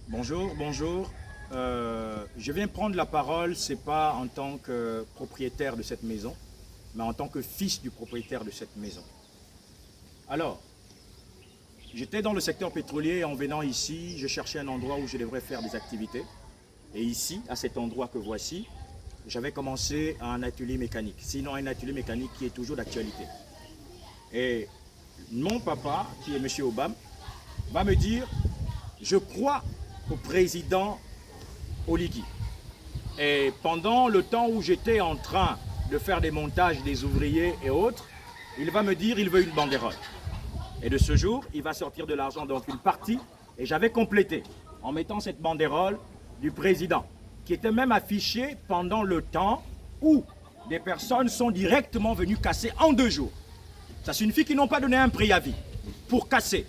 Bonjour, bonjour. Je viens prendre la parole, ce n'est pas en tant que propriétaire de cette maison, mais en tant que fils du propriétaire de cette maison. Alors, j'étais dans le secteur pétrolier et en venant ici, je cherchais un endroit où je devrais faire des activités. Et ici, à cet endroit que voici, j'avais commencé un atelier mécanique, sinon un atelier mécanique qui est toujours d'actualité. Et mon papa, qui est M. Obama, va me dire, je crois au président Oligui. Et pendant le temps où j'étais en train de faire des montages des ouvriers et autres, il va me dire qu'il veut une banderole. Et de ce jour, il va sortir de l'argent, donc une partie, et j'avais complété en mettant cette banderole du président, qui était même affichée pendant le temps où des personnes sont directement venues casser en 2 jours. Ça signifie qu'ils n'ont pas donné un préavis pour casser.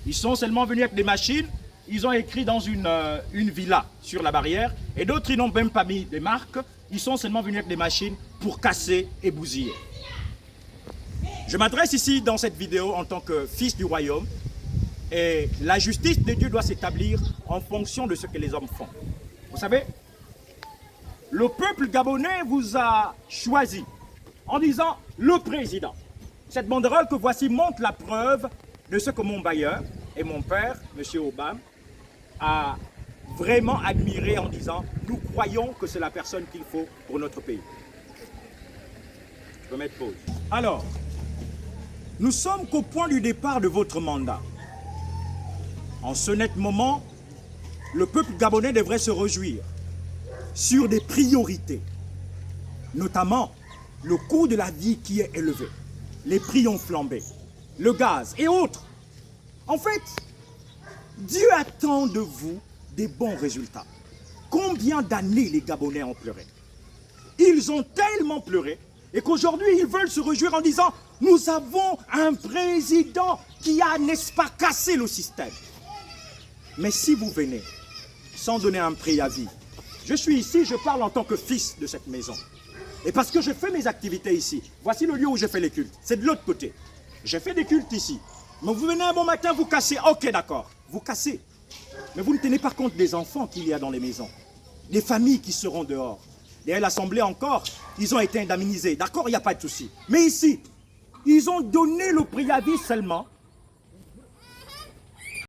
Ils sont seulement venus avec des machines, ils ont écrit dans une villa sur la barrière, et d'autres, ils n'ont même pas mis des marques, ils sont seulement venus avec des machines pour casser et bousiller. Je m'adresse ici dans cette vidéo en tant que fils du royaume, et la justice de Dieu doit s'établir en fonction de ce que les hommes font. Vous savez, le peuple gabonais vous a choisi en disant le président. Cette banderole que voici montre la preuve de ce que mon bailleur et mon père, M. Obama, a vraiment admiré en disant nous croyons que c'est la personne qu'il faut pour notre pays. Je peux mettre pause. Alors, nous sommes qu'au point du départ de votre mandat. En ce net moment, le peuple gabonais devrait se réjouir sur des priorités, notamment le coût de la vie qui est élevé, les prix ont flambé, le gaz et autres. En fait, Dieu attend de vous des bons résultats. Combien d'années les Gabonais ont pleuré? Ils ont tellement pleuré et qu'aujourd'hui ils veulent se réjouir en disant nous avons un président qui a, n'est-ce pas, cassé le système. Mais si vous venez sans donner un préavis, je suis ici, je parle en tant que fils de cette maison. Et parce que je fais mes activités ici, voici le lieu où je fais les cultes, c'est de l'autre côté. J'ai fait des cultes ici. Mais vous venez un bon matin, vous cassez, ok d'accord, vous cassez. Mais vous ne tenez pas compte des enfants qu'il y a dans les maisons, des familles qui seront dehors. Et à l'Assemblée encore, ils ont été indemnisés, d'accord, il n'y a pas de souci. Mais ici, ils ont donné le préavis seulement